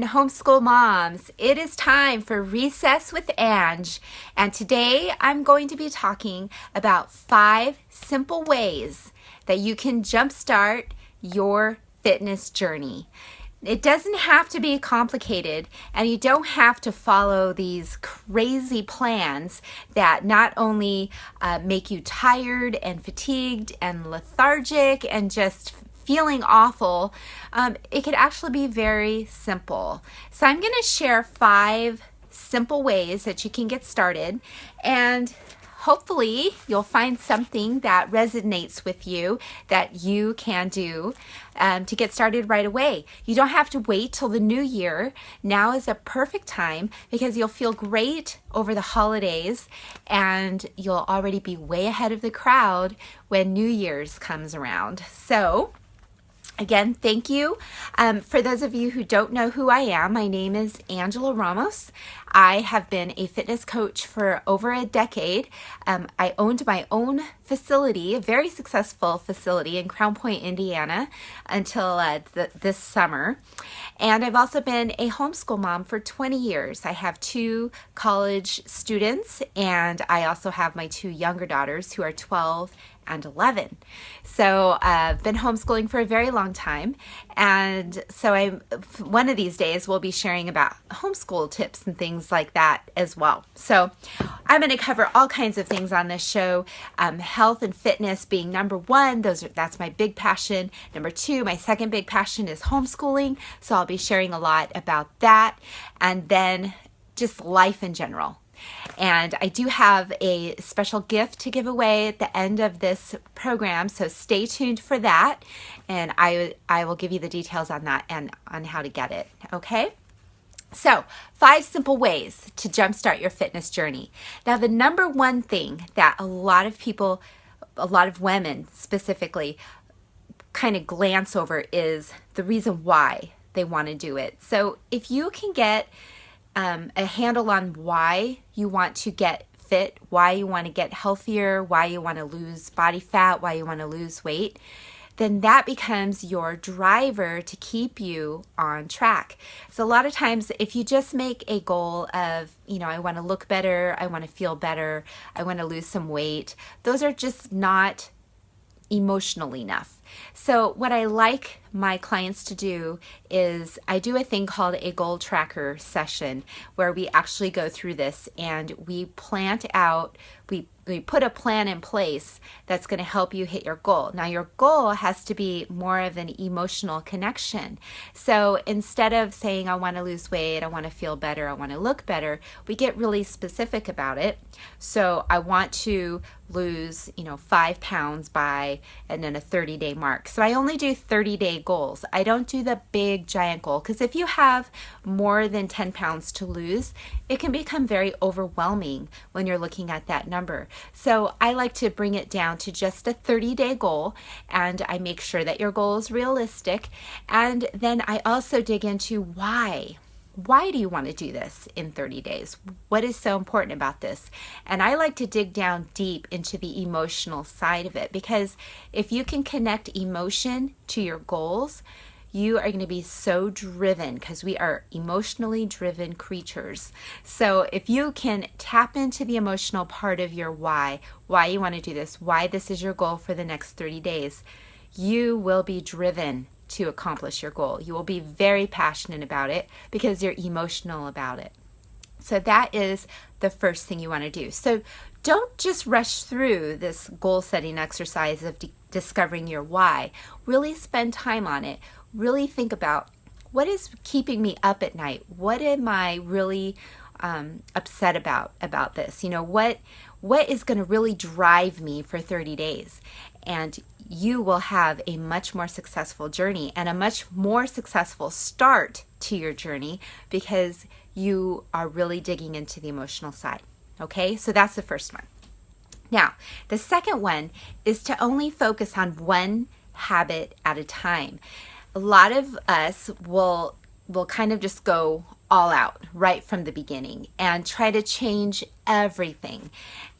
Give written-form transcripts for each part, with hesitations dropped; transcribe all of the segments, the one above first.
homeschool moms. It is time for Recess with Ange, and today I'm going to be talking about 5 simple ways that you can jumpstart your fitness journey. It doesn't have to be complicated, and you don't have to follow these crazy plans that not only make you tired and fatigued and lethargic and just feeling awful. It could actually be very simple. So I'm going to share 5 simple ways that you can get started, and hopefully you'll find something that resonates with you that you can do to get started right away. You don't have to wait till the new year. Now is a perfect time because you'll feel great over the holidays and you'll already be way ahead of the crowd when New Year's comes around. So again, thank you. For those of you who don't know who I am, my name is Angela Ramos. I have been a fitness coach for over a decade. I owned my own facility, a very successful facility in Crown Point, Indiana, until this summer. And I've also been a homeschool mom for 20 years. I have 2 college students, and I also have my 2 younger daughters who are 12 and 11. So I've been homeschooling for a very long time, and so one of these days we'll be sharing about homeschool tips and things like that as well. So I'm going to cover all kinds of things on this show, health and fitness being number 1. That's my big passion. Number 2, my second big passion is homeschooling, so I'll be sharing a lot about that, and then just life in general. And I do have a special gift to give away at the end of this program, so stay tuned for that, and I will give you the details on that and on how to get it, okay? So, 5 simple ways to jumpstart your fitness journey. Now, the number 1 thing that a lot of people, a lot of women specifically, kind of glance over is the reason why they want to do it. So, if you can get a handle on why you want to get fit, why you want to get healthier, why you want to lose body fat, why you want to lose weight, then that becomes your driver to keep you on track. So a lot of times if you just make a goal of, I want to look better, I want to feel better, I want to lose some weight, those are just not emotional enough. So what I like my clients to do is I do a thing called a goal tracker session where we actually go through this and we put a plan in place that's going to help you hit your goal. Now your goal has to be more of an emotional connection. So instead of saying I want to lose weight, I want to feel better, I want to look better, we get really specific about it. So I want to lose 5 pounds by, and then a 30-day mark. So I only do 30-day goals. I don't do the big giant goal, because if you have more than 10 pounds to lose, it can become very overwhelming when you're looking at that number. So I like to bring it down to just a 30-day goal, and I make sure that your goal is realistic. And then I also dig into why. Why do you want to do this in 30 days? What is so important about this? And I like to dig down deep into the emotional side of it, because if you can connect emotion to your goals, you are going to be so driven, because we are emotionally driven creatures. So if you can tap into the emotional part of your why you want to do this, why this is your goal for the next 30 days, you will be driven to accomplish your goal. You will be very passionate about it because you're emotional about it. So that is the first thing you want to do. So don't just rush through this goal setting exercise of discovering your why. Really spend time on it. Really think about, what is keeping me up at night? What am I really upset about this? What is going to really drive me for 30 days? And you will have a much more successful journey and a much more successful start to your journey because you are really digging into the emotional side. Okay, so that's the first one. Now, the second one is to only focus on one habit at a time. A lot of us will kind of just go all out right from the beginning and try to change everything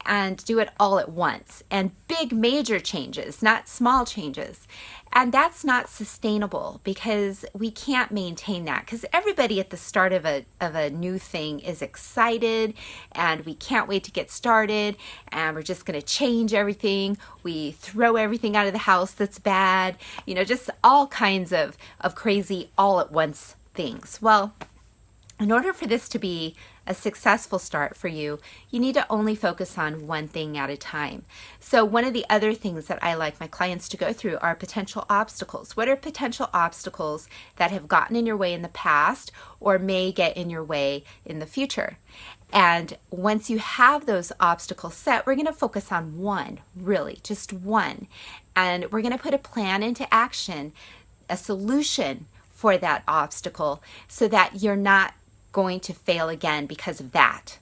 and do it all at once, and big major changes, not small changes. And that's not sustainable because we can't maintain that, because everybody at the start of a new thing is excited and we can't wait to get started, and we're just going to change everything. We throw everything out of the house that's bad, just all kinds of crazy all at once things. Well, in order for this to be a successful start for you, you need to only focus on one thing at a time. So one of the other things that I like my clients to go through are potential obstacles. What are potential obstacles that have gotten in your way in the past or may get in your way in the future? And once you have those obstacles set, we're going to focus on one, really, just one. And we're going to put a plan into action, a solution for that obstacle, so that you're not going to fail again because of that.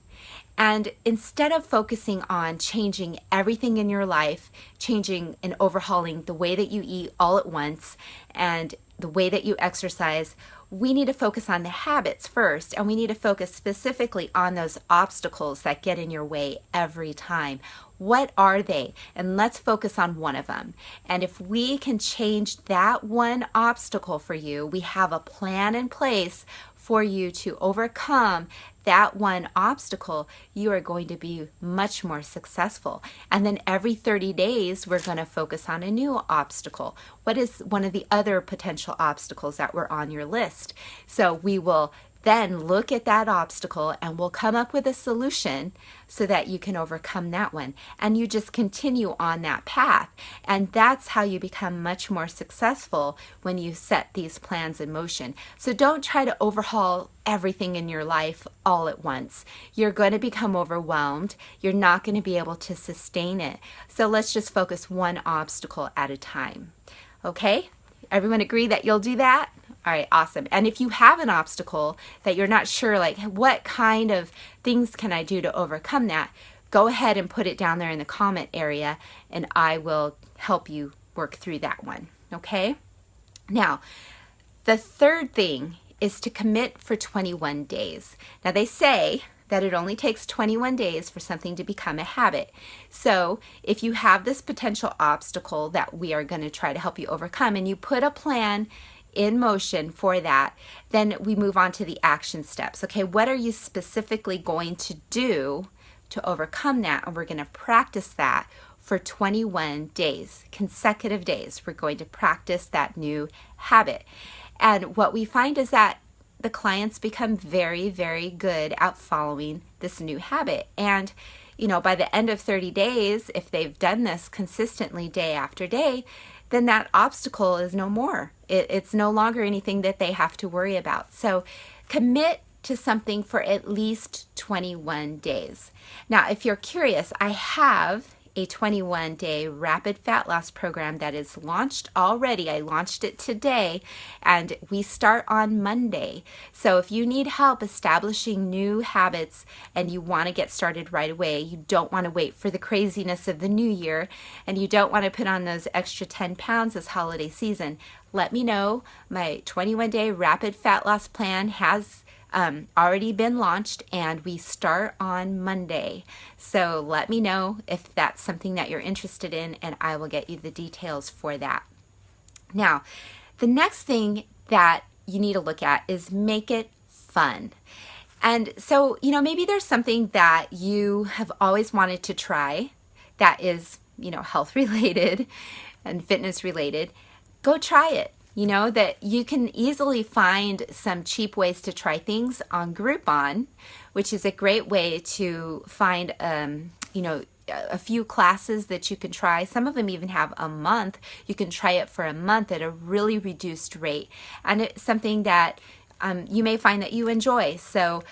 And instead of focusing on changing everything in your life, changing and overhauling the way that you eat all at once and the way that you exercise, we need to focus on the habits first, and we need to focus specifically on those obstacles that get in your way every time. What are they? And let's focus on one of them. And if we can change that one obstacle for you, we have a plan in place for you to overcome that one obstacle, you are going to be much more successful. And then every 30 days, we're going to focus on a new obstacle. What is one of the other potential obstacles that were on your list? So we will then look at that obstacle and we'll come up with a solution so that you can overcome that one. And you just continue on that path. And that's how you become much more successful when you set these plans in motion. So don't try to overhaul everything in your life all at once. You're going to become overwhelmed. You're not going to be able to sustain it. So let's just focus one obstacle at a time. Okay? Everyone agree that you'll do that? All right, awesome. And if you have an obstacle that you're not sure, like what kind of things can I do to overcome that, go ahead and put it down there in the comment area and I will help you work through that one, okay? Now, the third thing is to commit for 21 days. Now, they say that it only takes 21 days for something to become a habit. So if you have this potential obstacle that we are going to try to help you overcome and you put a plan in motion for that, then we move on to the action steps. Okay, what are you specifically going to do to overcome that? And we're going to practice that for 21 days, consecutive days. We're going to practice that new habit. And what we find is that the clients become very, very good at following this new habit. And by the end of 30 days, if they've done this consistently day after day, then that obstacle is no more. It's no longer anything that they have to worry about. So commit to something for at least 21 days. Now, if you're curious, I have a 21-day rapid fat loss program that is launched already. I launched it today and we start on Monday. So if you need help establishing new habits and you want to get started right away, you don't want to wait for the craziness of the new year, and you don't want to put on those extra 10 pounds this holiday season, let me know. My 21-day rapid fat loss plan has already been launched and we start on Monday. So let me know if that's something that you're interested in and I will get you the details for that. Now, the next thing that you need to look at is make it fun. And so, maybe there's something that you have always wanted to try that is, health related and fitness related. Go try it. That you can easily find some cheap ways to try things on Groupon, which is a great way to find, a few classes that you can try. Some of them even have a month. You can try it for a month at a really reduced rate. And it's something that you may find that you enjoy. So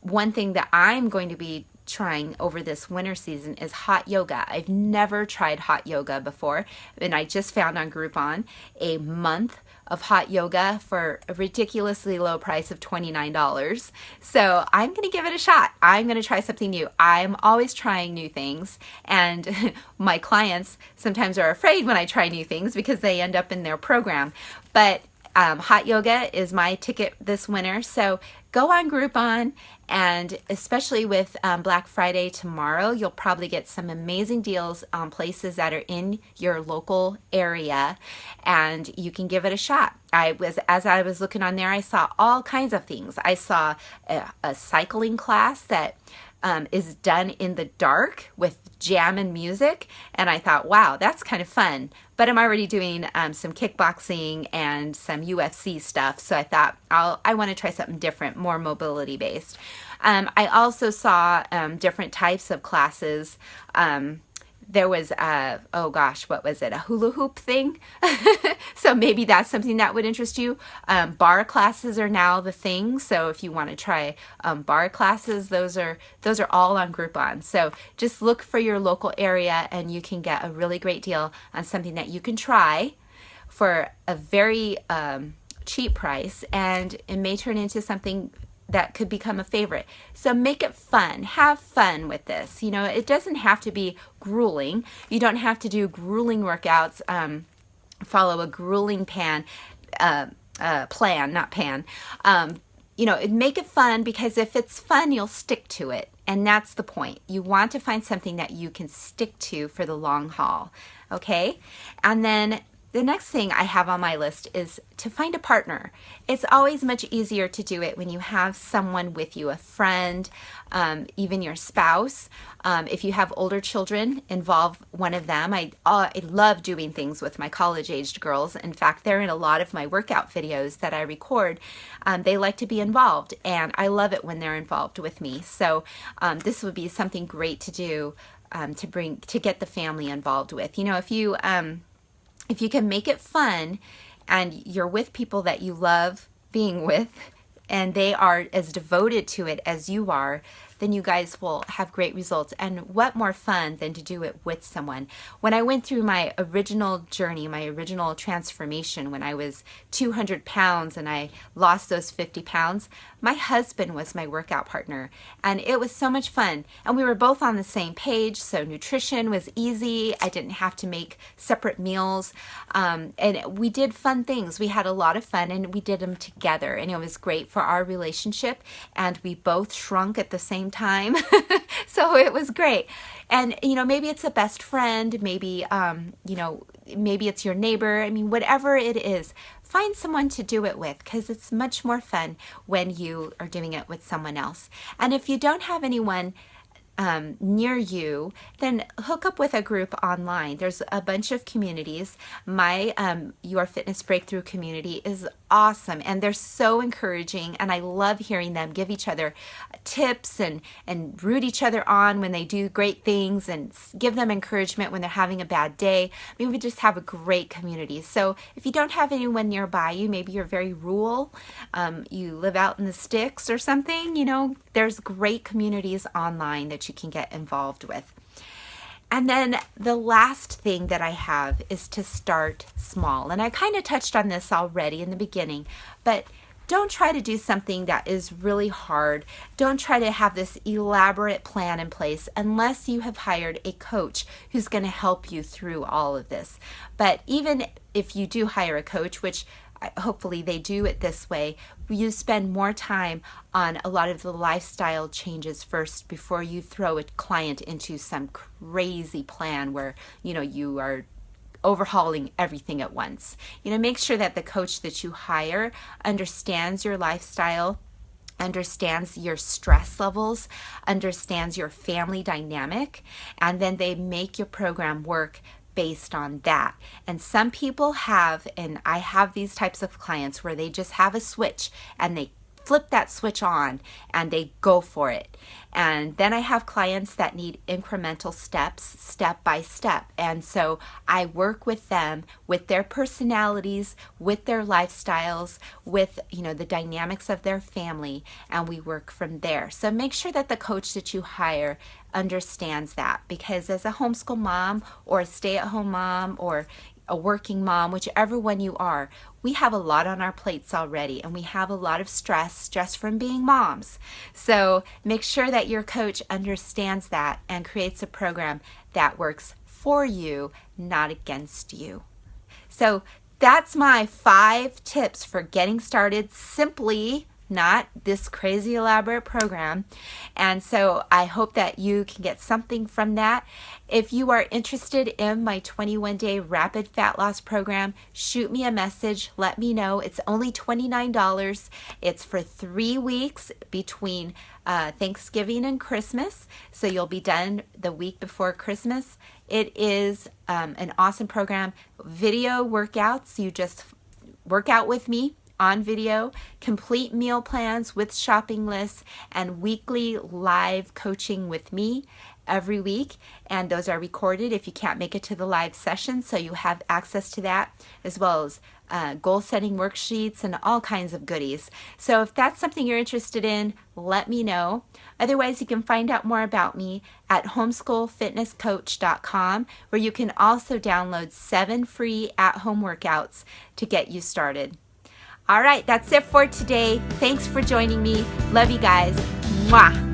one thing that I'm going to be trying over this winter season is hot yoga. I've never tried hot yoga before, and I just found on Groupon a month of hot yoga for a ridiculously low price of $29. So I'm going to give it a shot. I'm going to try something new. I'm always trying new things, and my clients sometimes are afraid when I try new things because they end up in their program. But Hot yoga is my ticket this winter, so go on Groupon, and especially with Black Friday tomorrow, you'll probably get some amazing deals on places that are in your local area, and you can give it a shot. As I was looking on there, I saw all kinds of things. I saw a cycling class that is done in the dark with jam and music, and I thought, wow, that's kind of fun. But I'm already doing some kickboxing and some UFC stuff, so I thought I want to try something different, more mobility based. I also saw different types of classes. There was oh gosh, what was it? A hula hoop thing. So maybe that's something that would interest you. Bar classes are now the thing. So if you want to try bar classes, those are all on Groupon. So just look for your local area, and you can get a really great deal on something that you can try for a very cheap price, and it may turn into something that could become a favorite. So make it fun. Have fun with this. You know, it doesn't have to be grueling. You don't have to do grueling workouts, follow a grueling plan, not pan. You know, make it fun, because if it's fun, you'll stick to it. And that's the point. You want to find something that you can stick to for the long haul. Okay? And then the next thing I have on my list is to find a partner. It's always much easier to do it when you have someone with you, a friend, even your spouse. If you have older children, involve one of them. I love doing things with my college-aged girls. In fact, they're in a lot of my workout videos that I record. They like to be involved, and I love it when they're involved with me. So this would be something great to do to get the family involved with. You know, if you can make it fun and you're with people that you love being with, and they are as devoted to it as you are, then you guys will have great results. And what more fun than to do it with someone? When I went through my original journey, my original transformation, when I was 200 pounds and I lost those 50 pounds, my husband was my workout partner, and it was so much fun. And we were both on the same page, so nutrition was easy. I didn't have to make separate meals, and we did fun things. We had a lot of fun, and we did them together, and it was great for our relationship, and we both shrunk at the same time. So it was great. And you know, maybe it's a best friend, maybe you know, maybe it's your neighbor. I mean, whatever it is, find someone to do it with, because it's much more fun when you are doing it with someone else. And if you don't have anyone near you, then hook up with a group online. There's a bunch of communities. My Your Fitness Breakthrough community is awesome, and they're so encouraging, and I love hearing them give each other tips and root each other on when they do great things, and give them encouragement when they're having a bad day. I mean, we just have a great community. So if you don't have anyone nearby you, maybe you're very rural, you live out in the sticks or something, you know, there's great communities online that you can get involved with. And then the last thing that I have is to start small. And I kind of touched on this already in the beginning, but don't try to do something that is really hard. Don't try to have this elaborate plan in place unless you have hired a coach who's going to help you through all of this. But even if you do hire a coach, which hopefully they do it this way, you spend more time on a lot of the lifestyle changes first before you throw a client into some crazy plan where, you know, you are overhauling everything at once. You know, make sure that the coach that you hire understands your lifestyle, understands your stress levels, understands your family dynamic, and then they make your program work based on that. And some people have, and I have these types of clients where they just have a switch and they flip that switch on and they go for it. And then I have clients that need incremental steps, step by step. And so I work with them, with their personalities, with their lifestyles, with, you know, the dynamics of their family, and we work from there. So make sure that the coach that you hire understands that, because as a homeschool mom or a stay-at-home mom or a working mom, whichever one you are, we have a lot on our plates already, and we have a lot of stress just from being moms. So make sure that your coach understands that and creates a program that works for you, not against you. So that's my 5 tips for getting started simply, not this crazy elaborate program. And so I hope that you can get something from that. If you are interested in my 21-day rapid fat loss program, shoot me a message. Let me know. It's only $29. It's for 3 weeks between Thanksgiving and Christmas. So you'll be done the week before Christmas. It is an awesome program. Video workouts. You just work out with me on video, complete meal plans with shopping lists, and weekly live coaching with me every week. And those are recorded if you can't make it to the live session, so you have access to that, as well as goal setting worksheets and all kinds of goodies. So if that's something you're interested in, let me know. Otherwise, you can find out more about me at homeschoolfitnesscoach.com, where you can also download 7 free at-home workouts to get you started. All right, that's it for today. Thanks for joining me. Love you guys. Mwah.